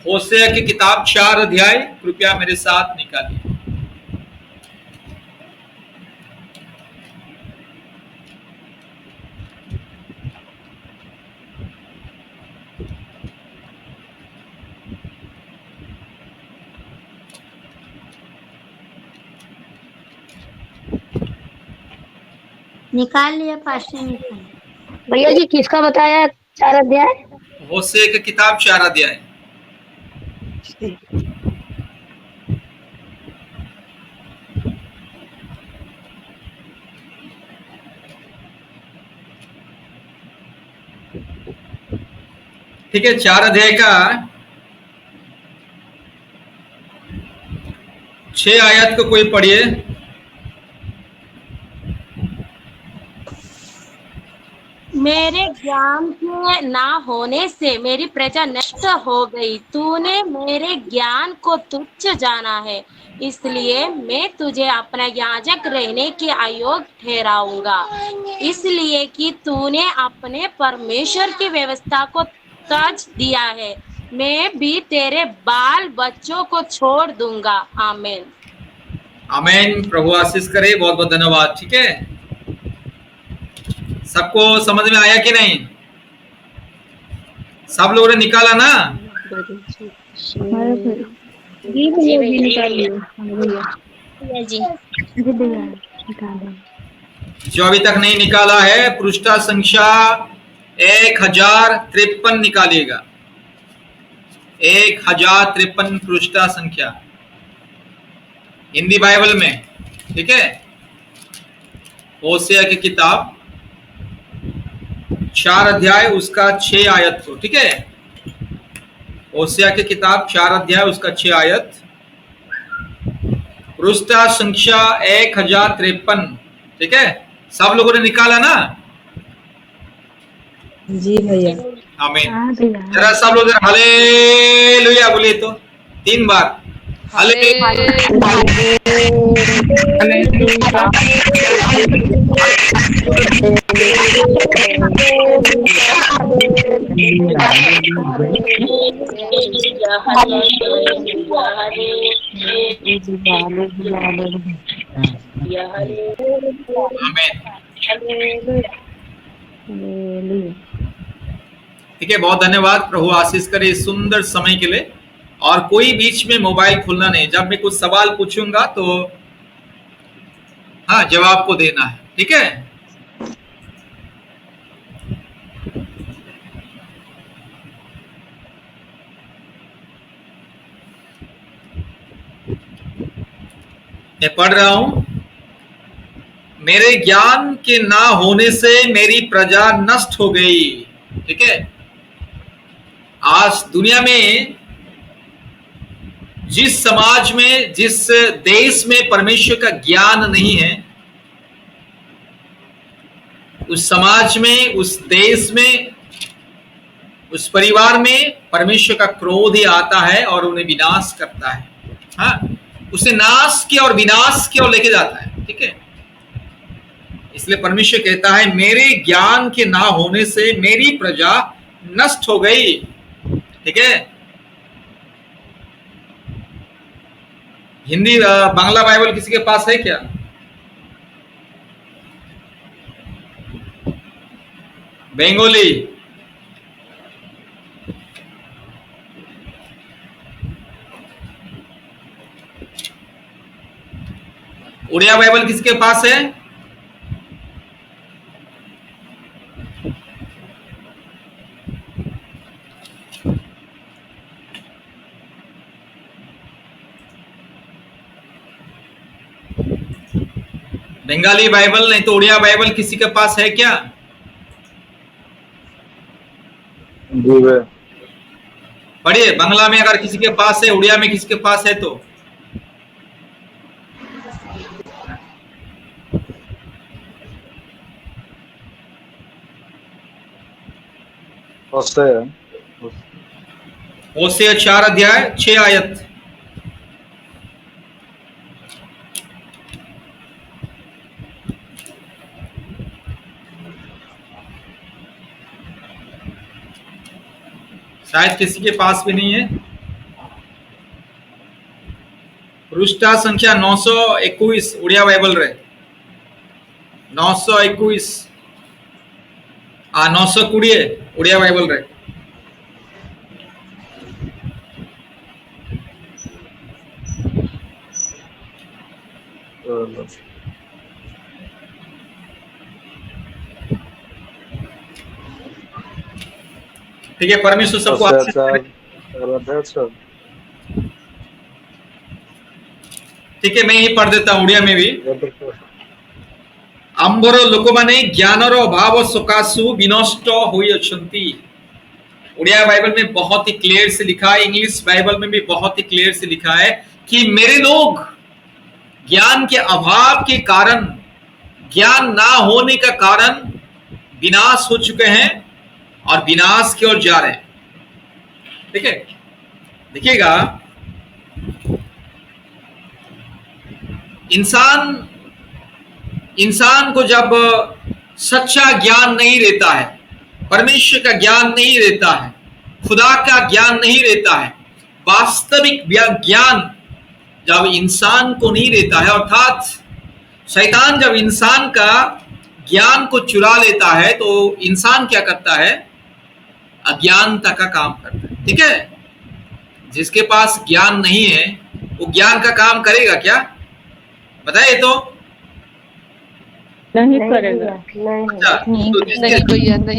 होशे की किताब 4 अध्याय कृपया मेरे साथ निकालिए। निकाल लिया पास्टर, निकाल। भैया जी किसका बताया 4 अध्याय? होशे की किताब 4 अध्याय। ठीक है, 4 अध्याय का 6 आयत को कोई पढ़िए। मेरे ज्ञान के ना होने से मेरी प्रजा नष्ट हो गई। तूने मेरे ज्ञान को तुच्छ जाना है, इसलिए मैं तुझे अपना याजक रहने के अयोग्य ठहराऊंगा, इसलिए कि तूने अपने परमेश्वर की व्यवस्था को त्याज दिया है। मैं भी तेरे बाल बच्चों को छोड़ दूंगा। आमीन। आमीन। प्रभु आशीष करे। बहुत बहुत धन्यवाद। ठीक है, सबको समझ में आया कि नहीं? सब लोगों ने निकाला ना? जी भैया जी निकालिए। भैया जी निकालो। जो अभी तक नहीं निकाला है, पृष्ठा संख्या 1053 निकालिएगा। 1053 पृष्ठा संख्या हिंदी बाइबल में। ठीक है, होशे की किताब 4 अध्याय उसका 6 आयत को। ठीक है, होशे की किताब 4 अध्याय उसका 6 आयत, पृष्ठा संख्या 1053। ठीक है, सब लोगों ने निकाला ना? जी भैया। आमीन। जरा सब लोग हालेलुया बोलिए तो 3 बार। ठीक है, बहुत धन्यवाद। प्रभु आशीष करे इस सुंदर समय के लिए। और कोई बीच में मोबाइल खोलना नहीं। जब मैं कुछ सवाल पूछूंगा तो हाँ, जवाब को देना है। ठीक है, मैं पढ़ रहा हूं। मेरे ज्ञान के ना होने से मेरी प्रजा नष्ट हो गई। ठीक है, आज दुनिया में जिस समाज में, जिस देश में परमेश्वर का ज्ञान नहीं है, उस समाज में, उस देश में, उस परिवार में परमेश्वर का क्रोध ही आता है और उन्हें विनाश करता है। हाँ, उसे नाश की और विनाश की ओर लेके जाता है। ठीक है, इसलिए परमेश्वर कहता है मेरे ज्ञान के ना होने से मेरी प्रजा नष्ट हो गई। ठीक है, हिंदी बांग्ला बाइबल किसी के पास है क्या? बंगाली? उड़िया बाइबल किसके पास है? बंगाली बाइबल नहीं तो उड़िया बाइबल किसी के पास है क्या? जी भाई। पढ़िए, बांग्ला में अगर किसी के पास है, उड़िया में किसी के पास है तो। होशे 4 अध्याय 6 आयत। शायद किसी के पास भी नहीं है। पृष्ठा संख्या 921 ओडिया बाइबल रे 921 920 ओडिया बाइबल रे ठीक है। परमेश्वर सबको आशीष करे। ठीक है, मैं ही पढ़ देता हूं उड़िया में भी। आंबर लोक माने ज्ञानर अभाव सकाशु विनष्ट होई अछंती। उड़िया बाइबल में बहुत ही क्लियर से लिखा है, इंग्लिश बाइबल में भी बहुत ही क्लियर से लिखा है कि मेरे लोग ज्ञान के अभाव के कारण, ज्ञान ना होने का कारण विनाश हो चुके हैं और विनाश की ओर जा रहे हैं। ठीक है, देखिएगा, इंसान को जब सच्चा ज्ञान नहीं रहता है, परमेश्वर का ज्ञान नहीं रहता है, खुदा का ज्ञान नहीं रहता है, वास्तविक ज्ञान जब इंसान को नहीं रहता है, अर्थात शैतान जब इंसान का ज्ञान को चुरा लेता है, तो इंसान क्या करता है? अज्ञानता का काम करता है। ठीक है, जिसके पास ज्ञान नहीं है वो ज्ञान का काम करेगा क्या? बताइए तो। नहीं करेगा। अच्छा, नहीं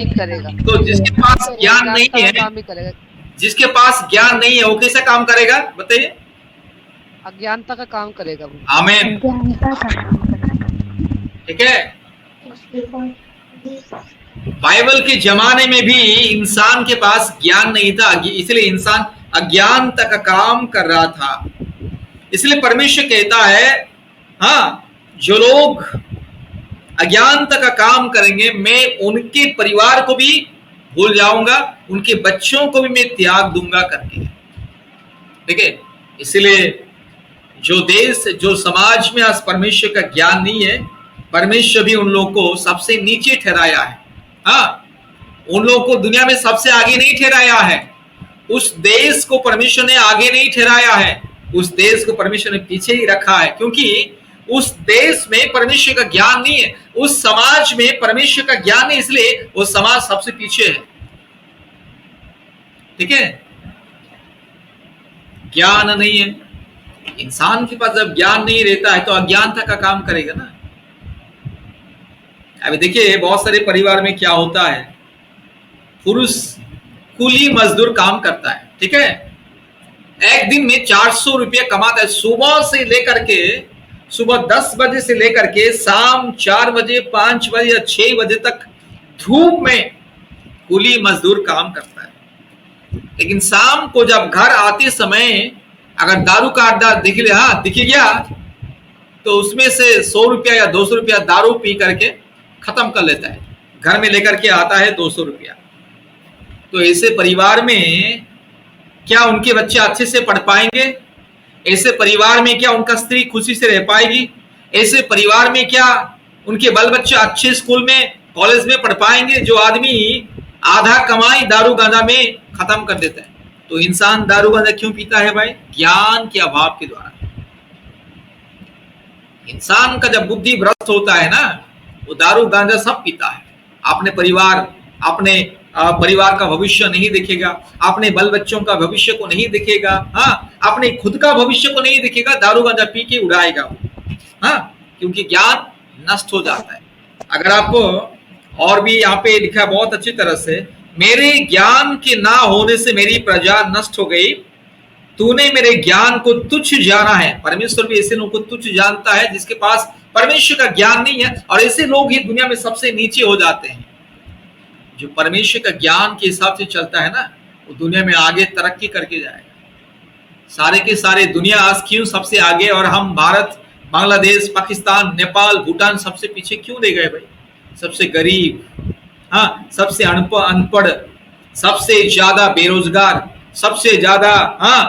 करेगा। तो जिसके पास ज्ञान नहीं है, काम ही करेगा। जिसके पास ज्ञान नहीं है वो कैसा काम करेगा? बताइए। अज्ञानता का काम करेगा वो। आमीन। ठीक है, बाइबल के जमाने में भी इंसान के पास ज्ञान नहीं था, इसलिए इंसान अज्ञानता का काम कर रहा था। इसलिए परमेश्वर कहता है, हाँ, जो लोग अज्ञानता का काम करेंगे मैं उनके परिवार को भी भूल जाऊंगा, उनके बच्चों को भी मैं त्याग दूंगा करके। ठीक है, इसलिए जो देश, जो समाज में आज परमेश्वर का ज्ञान नहीं है, परमेश्वर भी उन लोगों को सबसे नीचे ठहराया है। हाँ, उन लोगों को दुनिया में सबसे आगे नहीं ठहराया है। उस देश को परमेश्वर ने आगे नहीं ठहराया है, उस देश को परमेश्वर ने पीछे ही रखा है, क्योंकि उस देश में परमेश्वर का ज्ञान नहीं है, उस समाज में परमेश्वर का ज्ञान नहीं, इसलिए वो समाज सबसे पीछे है। ठीक है, ज्ञान नहीं है। इंसान के पास जब ज्ञान नहीं रहता है तो अज्ञानता का काम करेगा ना। अभी देखिए, बहुत सारे परिवार में क्या होता है, पुरुष कूली मजदूर काम करता है। ठीक है, एक दिन में 400 रुपया कमाता है। सुबह से लेकर के, सुबह 10 बजे से लेकर के शाम 4 बजे, 5 बजे या 6 बजे तक धूप में कूली मजदूर काम करता है। लेकिन शाम को जब घर आते समय अगर दारू का अड्डा दिख गया तो उसमें से 100 रुपया या 200 रुपया दारू पी करके खत्म कर लेता है, घर में लेकर के आता है 200 रुपया। तो ऐसे परिवार में क्या उनके बच्चे अच्छे से पढ़ पाएंगे? ऐसे परिवार में क्या उनका स्त्री खुशी से रह पाएगी? ऐसे परिवार में क्या उनके बाल बच्चे अच्छे स्कूल में, कॉलेज में पढ़ पाएंगे? जो आदमी आधा कमाई दारू गांजा में खत्म कर देता है। तो इंसान दारू गांजा क्यों पीता है भाई? ज्ञान के अभाव के द्वारा। इंसान का जब बुद्धि भ्रष्ट होता है ना, वो दारू गांजा सब पीता है। अपने परिवार का भविष्य नहीं देखेगा, अपने बाल बच्चों का भविष्य को नहीं देखेगा, हाँ, अपने खुद का भविष्य को नहीं देखेगा, दारू गांजा पी के उड़ाएगा वो, हाँ, क्योंकि ज्ञान नष्ट हो जाता है। अगर आप, और भी यहाँ पे लिखा बहुत अच्छी तरह से, मेरे ज्ञान के ना होने से मेरी प्रजा नष्ट हो गई, तूने मेरे ज्ञान को तुच्छ जाना है। परमेश्वर भी ऐसे लोगों को तुच्छ जानता है जिसके पास परमेश्वर का ज्ञान नहीं है, और ऐसे लोग ही दुनिया में सबसे नीचे हो जाते हैं। जो परमेश्वर का ज्ञान के हिसाब से चलता है ना, वो दुनिया में आगे तरक्की करके जाएगा। सारे के सारे दुनिया आज क्यों सबसे आगे, और हम भारत, बांग्लादेश, पाकिस्तान, नेपाल, भूटान सबसे पीछे क्यों रह गए भाई? सबसे गरीब, हाँ, सबसे अनपढ़, सबसे ज्यादा बेरोजगार, सबसे ज्यादा, हाँ,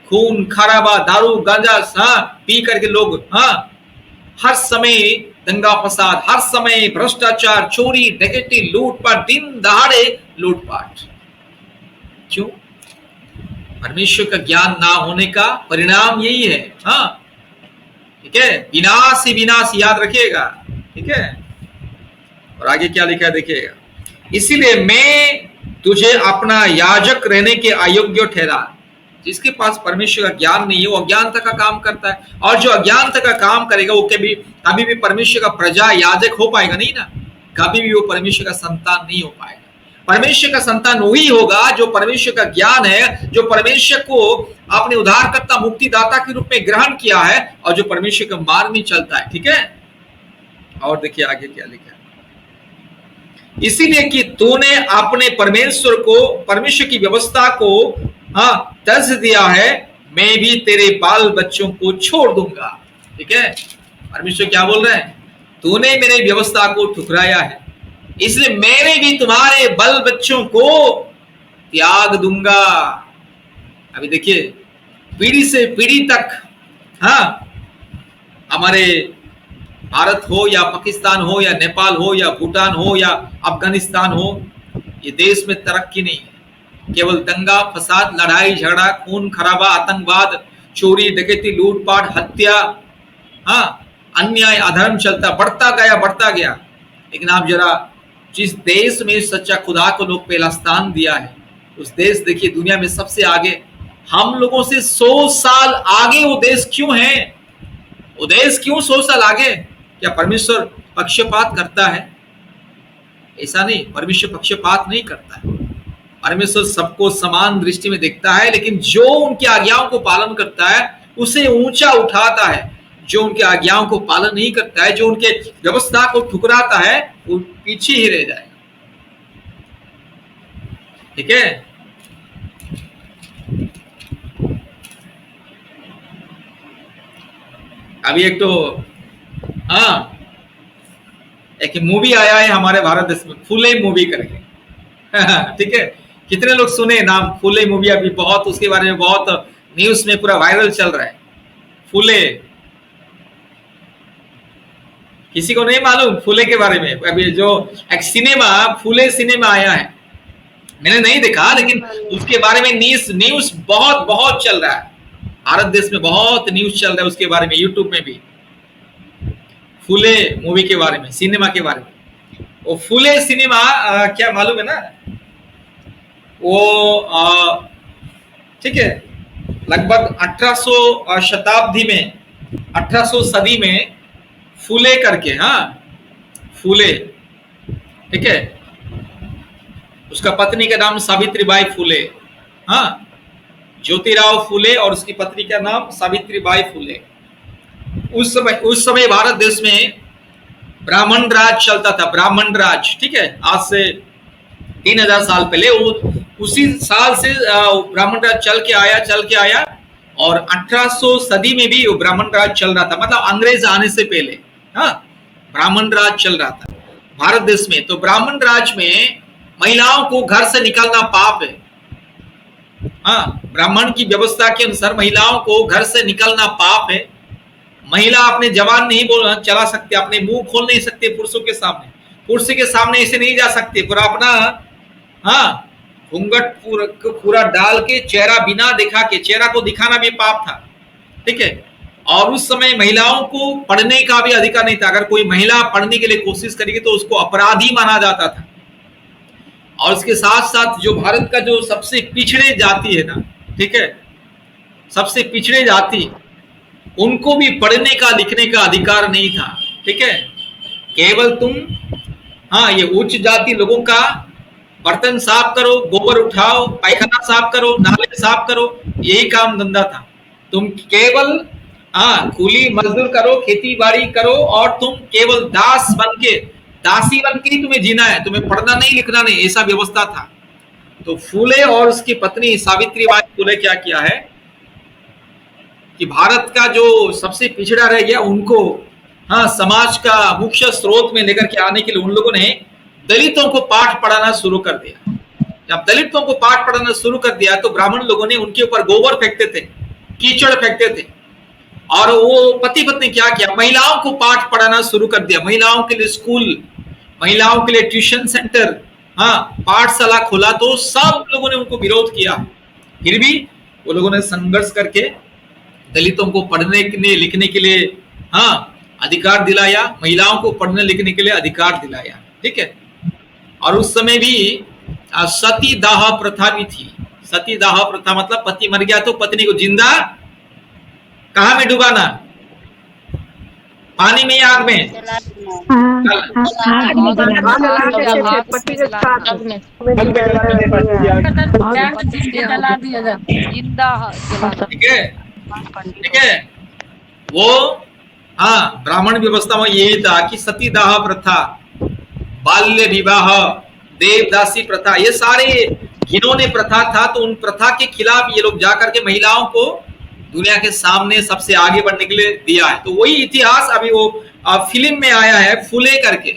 खून खराबा, दारू गांजा, हाँ, पी करके लोग, हाँ, हर समय दंगा फसाद, हर समय भ्रष्टाचार, चोरी डकैती, लूटपाट, दिन दहाड़े लूटपाट। क्यों? परमेश्वर का ज्ञान ना होने का परिणाम यही है। हाँ, ठीक है, विनाश ही विनाश, याद रखिएगा। ठीक है, और आगे क्या लिखा है देखिएगा, इसीलिए मैं तुझे अपना याजक रहने के अयोग्य ठहरा। जिसके पास परमेश्वर का ज्ञान नहीं है वो अज्ञानता का काम करता है, और जो अज्ञानता का काम करेगा वो कभी भी परमेश्वर का प्रजा याजक हो पाएगा नहीं ना, कभी भी वो परमेश्वर का संतान नहीं हो पाएगा। परमेश्वर का संतान वही होगा जो परमेश्वर का ज्ञान है, जो परमेश्वर को अपने उद्धारकर्ता मुक्तिदाता के रूप में ग्रहण किया है, और जो परमेश्वर के मार्ग में चलता है। ठीक है, और देखिए आगे क्या लिखा है, इसीलिए कि तूने अपने परमेश्वर की व्यवस्था को तज दिया है, मैं भी तेरे बाल बच्चों को छोड़ दूंगा। ठीक है, परमेश्वर क्या बोल रहे हैं, तूने मेरे व्यवस्था को ठुकराया है, इसलिए मैंने भी तुम्हारे बाल बच्चों को त्याग दूंगा। अभी देखिए, पीढ़ी से पीढ़ी तक हमारे भारत हो या पाकिस्तान हो या नेपाल हो या भूटान हो या अफगानिस्तान हो, ये देश में तरक्की नहीं है, केवल दंगा फसाद, लड़ाई झगड़ा, खून खराबा, आतंकवाद, चोरी डकैती, लूटपाट, हत्या, अन्याय अधर्म चलता बढ़ता गया। लेकिन आप जरा जिस देश में सच्चा खुदा को लोग पहला स्थान दिया है, उस देश देखिए दुनिया में सबसे आगे, हम लोगों से 100 साल आगे वो देश क्यों है? वो देश क्यों 100 साल आगे? क्या परमेश्वर पक्षपात करता है? ऐसा नहीं, परमेश्वर पक्षपात नहीं करता है। परमेश्वर सबको समान दृष्टि में देखता है, लेकिन जो उनकी आज्ञाओं को पालन करता है उसे ऊंचा उठाता है, जो उनके आज्ञाओं को पालन नहीं करता है, जो उनके व्यवस्था को ठुकराता है, वो पीछे ही रह जाएगा। ठीक है, अभी एक तो एक मूवी आया है हमारे भारत देश में, फुले मूवी करके। ठीक है, कितने लोग सुने नाम फुले मूवी? अभी बहुत उसके बारे में बहुत न्यूज में पूरा वायरल चल रहा है। फुले, किसी को नहीं मालूम फुले के बारे में? अभी जो एक सिनेमा फुले सिनेमा आया है, मैंने नहीं देखा, लेकिन उसके बारे में न्यूज बहुत चल रहा है। भारत देश में बहुत न्यूज चल रहा है उसके बारे में, यूट्यूब में भी, फुले मूवी के बारे में, सिनेमा के बारे में। वो फुले सिनेमा क्या मालूम है ना, वो ठीक है, लगभग 1800 शताब्दी में, 1800 सदी में फुले करके, फुले, ठीक है, उसका पत्नी का नाम सावित्रीबाई फुले, ज्योतिराव फुले, और उसकी पत्नी का नाम सावित्रीबाई फुले। उस समय भारत देश में ब्राह्मण राज चलता था, ब्राह्मण राज। ठीक है, आज से 3000 साल पहले, उसी साल से ब्राह्मण राज चल के आया, और 1800 सदी में भी वो ब्राह्मण राज चल रहा था, मतलब अंग्रेज आने से पहले ब्राह्मण राज चल रहा था भारत देश में। तो ब्राह्मण राज में महिलाओं को घर से निकलना पाप है। ब्राह्मण की व्यवस्था के अनुसार महिलाओं को घर से निकलना पाप है। महिला अपने जवान नहीं बोलना चला सकते, अपने मुंह खोल नहीं सकते पुरुषों के सामने, पुरुष के सामने ऐसे नहीं जा सकते, पूरा अपना घूंघट पूरा डाल के, चेहरा बिना दिखा के, चेहरा को दिखाना भी पाप था। ठीक है, और उस समय महिलाओं को पढ़ने का भी अधिकार नहीं था। अगर कोई महिला पढ़ने के लिए कोशिश करेगी तो उसको अपराधी माना जाता था। और इसके साथ साथ जो भारत का जो सबसे पिछड़े जाति है ना, ठीक है, सबसे पिछड़े जाति, उनको भी पढ़ने का लिखने का अधिकार नहीं था। ठीक है, केवल तुम ये उच्च जाति लोगों का बर्तन साफ करो, गोबर उठाओ, पायखाना साफ करो, नाले साफ करो, यही काम धंधा था। तुम केवल कूली मजदूर करो, खेती बाड़ी करो, और तुम केवल दासी बन के ही तुम्हें जीना है, तुम्हें पढ़ना नहीं लिखना नहीं, ऐसा व्यवस्था था। तो फुले और उसकी पत्नी सावित्रीबाई फुले क्या किया है कि भारत का जो सबसे पिछड़ा रह गया उनको समाज का मुख्य स्रोत में लेकर के आने के लिए उन लोगों ने दलितों को पाठ पढ़ाना शुरू कर दिया। जब दलितों को पाठ पढ़ाना शुरू कर दिया तो ब्राह्मण लोगों ने उनके ऊपर गोबर फेंकते थे, कीचड़ फेंकते थे, और वो पति पत्नी क्या किया, महिलाओं को पाठ पढ़ाना शुरू कर दिया। महिलाओं के लिए स्कूल, महिलाओं के लिए ट्यूशन सेंटर, पाठशाला खोला। तो सब लोगों ने उनको विरोध किया, फिर भी वो लोगों ने संघर्ष करके दलितों को पढ़ने के लिए लिखने के लिए हाँ अधिकार दिलाया, महिलाओं को पढ़ने लिखने के लिए अधिकार दिलाया, ठीक है। और उस समय भी सती दाह प्रथा भी थी। सती दाह प्रथा मतलब पति मर गया तो पत्नी को जिंदा कहाँ में डुबाना, पानी में या आग में? आग में जला जिंदा जलाना। ठीक है, ठीक है। वो हाँ ब्राह्मण व्यवस्था में यही था कि सती दाह प्रथा, बाल्य विवाह, देवदासी प्रथा, ये सारे घिनौने प्रथा था। तो उन प्रथा के खिलाफ ये लोग जाकर के महिलाओं को दुनिया के सामने सबसे आगे बढ़ने के लिए दिया है। तो वही इतिहास अभी वो फिल्म में आया है फुले करके,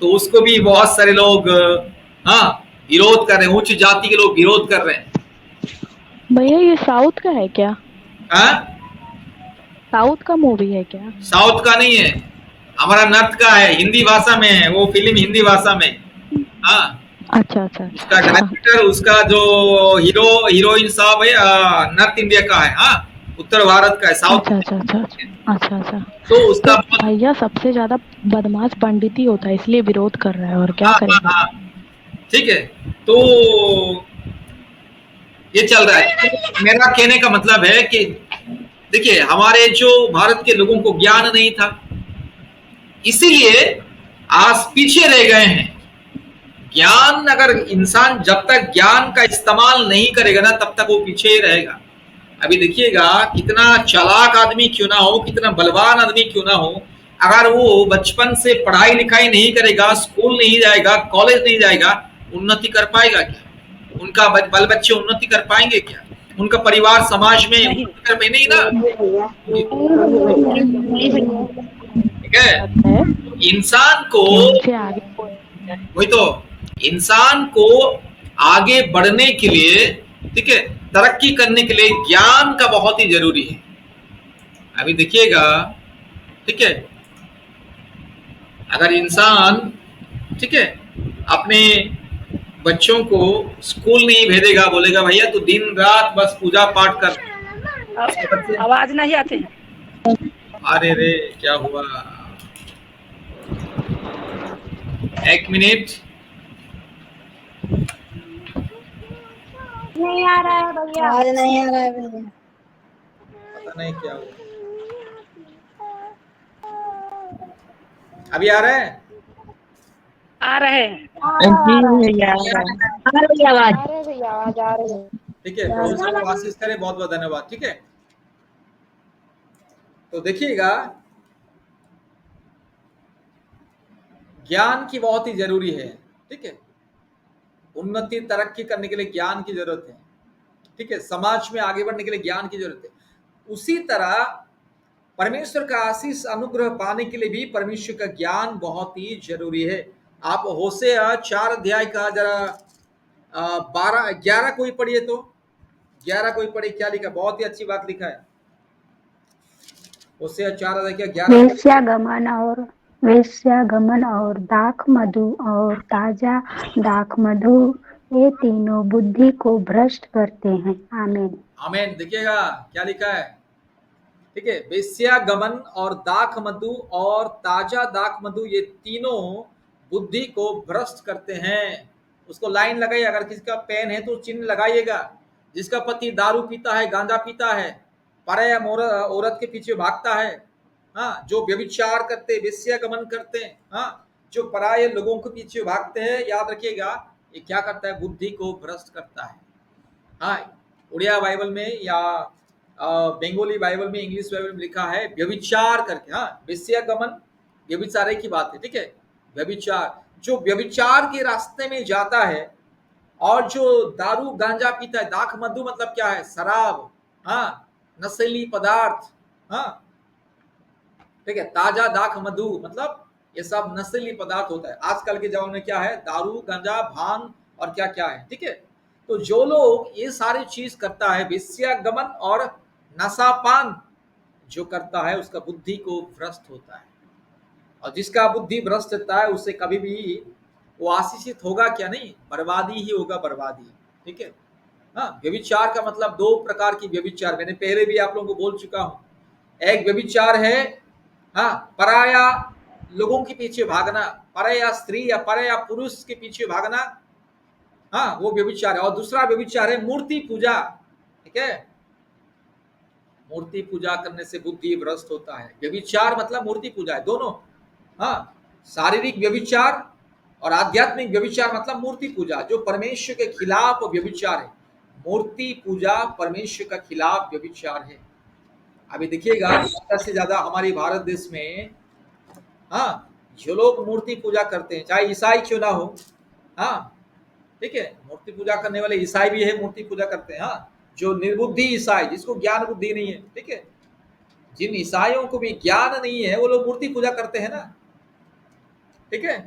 तो उसको भी बहुत सारे लोग हाँ विरोध कर रहे हैं, उच्च जाति के लोग विरोध कर रहे हैं। भैया ये साउथ का है क्या? हाँ साउथ का मूवी है क्या? साउथ का नहीं है, हमारा नॉर्थ का है, हिंदी भाषा में है वो फिल्म, हिंदी भाषा में। हाँ अच्छा अच्छा उसका डायरेक्टर, उसका जो हीरो हीरोइन सब है नॉर्थ इंडिया का है, हाँ उत्तर भारत का है, साउथ। अच्छा अच्छा अच्छा अच्छा अच्छा। तो उसका भैया सबसे ज्यादा बदमाश पंडित ही होता है, इसलिए विरोध कर रहा है, और क्या हाँ, करेगा। हाँ, ठीक है। तो ये चल रहा है। मेरा कहने का मतलब है कि देखिए हमारे जो भारत के लोगों को ज्ञान नहीं था, इसीलिए आज पीछे रह गए हैं। ज्ञान, अगर इंसान जब तक ज्ञान का इस्तेमाल नहीं करेगा ना तब तक वो पीछे ही रहेगा। अभी देखिएगा कितना चालाक आदमी क्यों ना हो, कितना बलवान आदमी क्यों ना हो, अगर वो बचपन से पढ़ाई लिखाई नहीं करेगा, स्कूल नहीं जाएगा, कॉलेज नहीं जाएगा, उन्नति कर पाएगा क्या? उनका बाल बच्चे उन्नति कर पाएंगे क्या? उनका परिवार समाज में उन्नति कर पाएंगे नहीं ना। ठीक है, इंसान को वही तो, इंसान को आगे बढ़ने के लिए, ठीक है, तरक्की करने के लिए ज्ञान का बहुत ही जरूरी है। अभी देखिएगा, ठीक है, अगर इंसान, ठीक है, अपने बच्चों को स्कूल नहीं भेजेगा, बोलेगा भैया तू दिन रात बस पूजा पाठ कर, आवाज नहीं आते हैं। अरे रे क्या हुआ, एक मिनट, नहीं आ रहा है भैया, आवाज नहीं आ रहा है भैया। पता नहीं क्या हुआ। अभी आ रहा है? आ रहे हैं। आवाज आ रही है। ठीक है, प्रभु सबको आशीष करे, बहुत बहुत धन्यवाद। ठीक है, तो देखिएगा ज्ञान की बहुत ही जरूरी है। ठीक है, उन्नति तरक्की करने के लिए ज्ञान की जरूरत है। ठीक है, समाज में आगे बढ़ने के लिए ज्ञान की जरूरत है। उसी तरह परमेश्वर का आशीष अनुग्रह पाने के लिए भी परमेश्वर का ज्ञान बहुत ही जरूरी है। आप होशेया 4 अध्याय का जरा 11 कोई पढ़िए, तो 11 कोई पढ़े, क्या लिखा, बहुत ही अच्छी बात लिखा है। होशेया 4 अध्याय का 11, वेश्यागमन और दाख मधु और ताजा दाख मधु, ये तीनों बुद्धि को भ्रष्ट करते हैं। आमीन आमीन। देखिएगा क्या लिखा है, ठीक है, वेश्यागमन और दाख मधु और ताजा दाख मधु, ये तीनों बुद्धि को भ्रष्ट करते हैं। उसको लाइन लगाइए, अगर किसी का पेन है तो चिन्ह लगाइएगा। जिसका पति दारू पीता है, गांजा पीता है, पराया औरत के पीछे भागता है, हाँ, जो व्यभिचार करते, वेश्यागमन करते हैं, हाँ, जो पराये लोगों के पीछे भागते हैं, याद रखिएगा ये क्या करता है, बुद्धि को भ्रष्ट करता है। हाँ, उड़िया बाइबल में या बंगाली बाइबल में, इंग्लिश बाइबल में लिखा है व्यभिचार करके। हाँ, वेश्यागमन व्यभिचार की बात है। ठीक है, व्यभिचार, जो व्यभिचार के रास्ते में जाता है और जो दारू गांजा पीता है, दाख मधु मतलब क्या है, शराब, हाँ, नशीली पदार्थ, हाँ, ठीक है, ताजा दाख मधु मतलब ये सब नशीली पदार्थ होता है। आजकल के जमाने में क्या है, दारू गांजा भांग और क्या क्या है। ठीक है, तो जो लोग ये सारी चीज करता है, वेश्यागमन और नशापान जो करता है, उसका बुद्धि को भ्रष्ट होता है। और जिसका बुद्धि भ्रष्ट होता है उससे कभी भी वो आशीषित होगा क्या, नहीं, बर्बादी ही होगा, बर्बादी। ठीक है, हाँ, व्यभिचार का मतलब 2 प्रकार की व्यभिचार, मैंने पहले भी आप लोगों को बोल चुका हूं। एक व्यभिचार है हाँ, पराया लोगों के पीछे भागना, पराया स्त्री या पराया पुरुष के पीछे भागना, हाँ, वो व्यभिचार है। और दूसरा व्यभिचार है मूर्ति पूजा, ठीक है। मूर्ति पूजा करने से बुद्धि भ्रष्ट होता है। व्यभिचार मतलब मूर्ति पूजा है, दोनों। हाँ, शारीरिक व्यभिचार और आध्यात्मिक व्यभिचार मतलब मूर्ति पूजा, जो परमेश्वर के खिलाफ व्यभिचार है। मूर्ति पूजा परमेश्वर का खिलाफ व्यभिचार है। अभी देखिएगा, ज्यादा से ज्यादा हमारे भारत देश में, हाँ, जो लोग मूर्ति पूजा करते हैं, चाहे ईसाई क्यों ना हो, हाँ, ठीक है, मूर्ति पूजा करने वाले ईसाई भी है, मूर्ति पूजा करते हैं। हाँ, जो निर्बुद्धि ईसाई, जिसको ज्ञान बुद्धि नहीं है, ठीक है, जिन ईसाइयों को भी ज्ञान नहीं है, वो लोग मूर्ति पूजा करते हैं ना, ठीक है।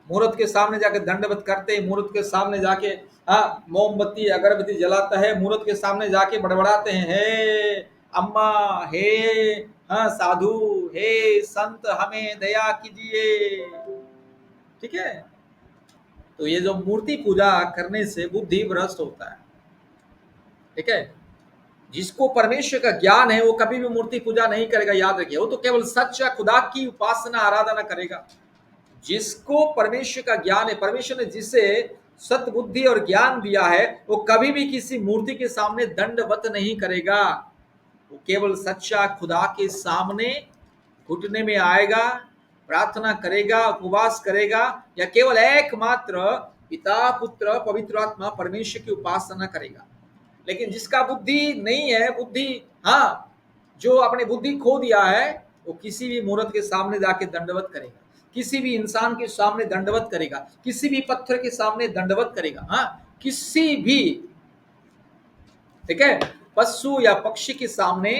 मूर्त के सामने जाके दंडवत करते हैं, मूर्त के सामने जाके, हाँ, मोमबत्ती अगरबत्ती जलाता है, मूर्त के सामने जाके बड़बड़ाते हैं, हे अम्मा, हे हाँ साधु, हे संत, हमें दया कीजिए, ठीक है। तो ये जो मूर्ति पूजा करने से बुद्धि भ्रष्ट होता है, ठीक है। जिसको परमेश्वर का ज्ञान है वो कभी भी मूर्ति पूजा नहीं करेगा, याद रखिए। वो तो केवल सच्चा खुदा की उपासना आराधना करेगा। जिसको परमेश्वर का ज्ञान है, परमेश्वर ने जिसे सत बुद्धि और ज्ञान दिया है, वो कभी भी किसी मूर्ति के सामने दंडवत नहीं करेगा। वो केवल सच्चा खुदा के सामने घुटने में आएगा, प्रार्थना करेगा, उपवास करेगा, या केवल एकमात्र पिता पुत्र पवित्र आत्मा परमेश्वर की उपासना करेगा। लेकिन जिसका बुद्धि नहीं है, बुद्धि, हाँ, जो अपने बुद्धि खो दिया है, वो किसी भी मूर्त के सामने जाके दंडवत करेगा, किसी भी इंसान के सामने दंडवत करेगा, किसी भी पत्थर के सामने दंडवत करेगा, हाँ, किसी भी, ठीक है, पशु या पक्षी के सामने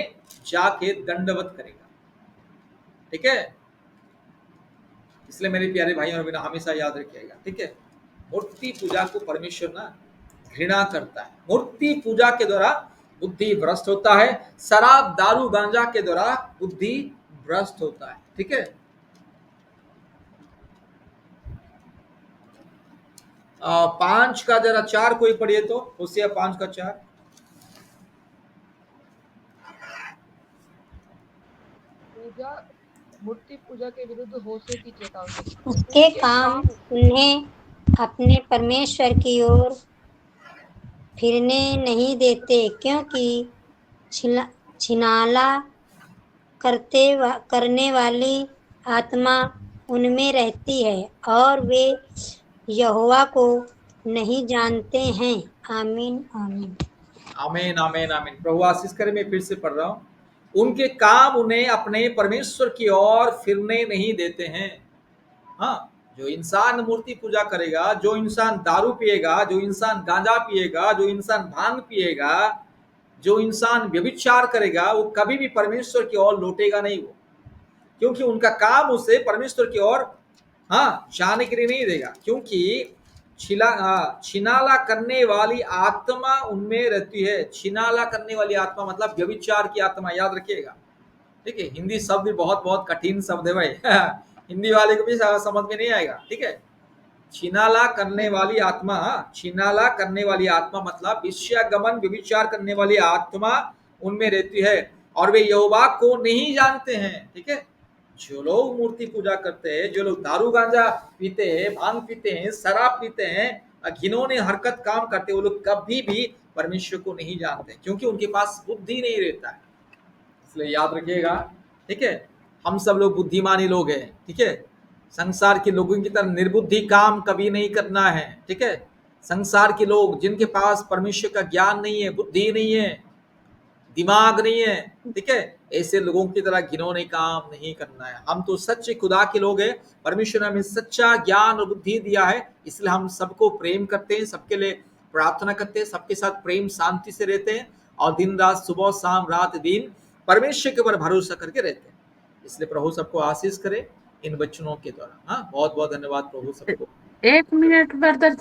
जाके दंडवत करेगा, ठीक है। इसलिए मेरे प्यारे भाइयों और बहनों, हमेशा याद रखिएगा, ठीक है, मूर्ति पूजा को परमेश्वर ना घृणा करता है। मूर्ति पूजा के द्वारा बुद्धि भ्रष्ट होता है, शराब दारू गांजा के द्वारा बुद्धि भ्रष्ट होता है, ठीक है। 5 का जरा 4 कोई पढ़िए तो, होशिया 5 का 4। मूर्ति पूजा के विरुद्ध होशे की चेतावनी। उसके काम उन्हें अपने परमेश्वर की ओर फिरने नहीं देते, क्योंकि छिनाला करने वाली आत्मा उनमें रहती है और वे यहोवा को नहीं जानते हैं। आमीन आमीन आमीन आमीन आमीन। प्रभु आशीष करे। मैं फिर से पढ़ रहा हूँ, उनके काम उन्हें अपने परमेश्वर की ओर फिरने नहीं देते हैं। हाँ, जो इंसान मूर्ति पूजा करेगा, जो इंसान दारू पिएगा, जो इंसान गांजा पिएगा, जो इंसान भांग पिएगा, जो इंसान व्यभिचार करेगा, वो कभी भी परमेश्वर की ओर लौटेगा नहीं वो, क्योंकि उनका काम उसे परमेश्वर की ओर, हाँ, जाने के लिए नहीं देगा, क्योंकि छिनाला करने वाली आत्मा उनमें रहती है। छिनाला करने वाली आत्मा मतलब व्यभिचार की आत्मा, याद रखिएगा, ठीक है। हिंदी शब्द भी बहुत बहुत कठिन शब्द है भाई हिंदी वाले को भी समझ में नहीं आएगा, ठीक है। छिनाला करने वाली आत्मा, छिनाला करने वाली आत्मा मतलब विषयागमन व्यभिचार करने वाली आत्मा उनमें रहती है और वे यहोवा को नहीं जानते हैं, ठीक है। जो लोग मूर्ति पूजा करते हैं, जो लोग दारू गांजा पीते हैं, भांग पीते हैं, शराब पीते हैं, घिनौने हरकत काम करते हैं, वो लोग कभी भी परमेश्वर को नहीं जानते, क्योंकि उनके पास बुद्धि नहीं रहता है। इसलिए याद रखिएगा, ठीक है, हम सब लोग बुद्धिमानी लोग हैं, ठीक है। संसार के लोगों की तरह निर्बुद्धि काम कभी नहीं करना है, ठीक है। संसार के लोग जिनके पास परमेश्वर का ज्ञान नहीं है, बुद्धि नहीं है, दिमाग नहीं है, ठीक है, ऐसे लोगों की तरह घिनौने काम नहीं करना है। हम तो सच्चे खुदा के लोग हैं, परमेश्वर ने हमें सच्चा ज्ञान और बुद्धि दिया है, इसलिए हम सबको प्रेम करते हैं, सबके लिए प्रार्थना करते हैं, सबके साथ प्रेम शांति से रहते हैं और दिन रात, सुबह शाम, रात दिन परमेश्वर के ऊपर भरोसा करके रहते हैं। इसलिए प्रभु सबको आशीष करे इन वचनों के द्वारा। हाँ, बहुत बहुत धन्यवाद प्रभु सबको। 1 मिनट ब्रदर।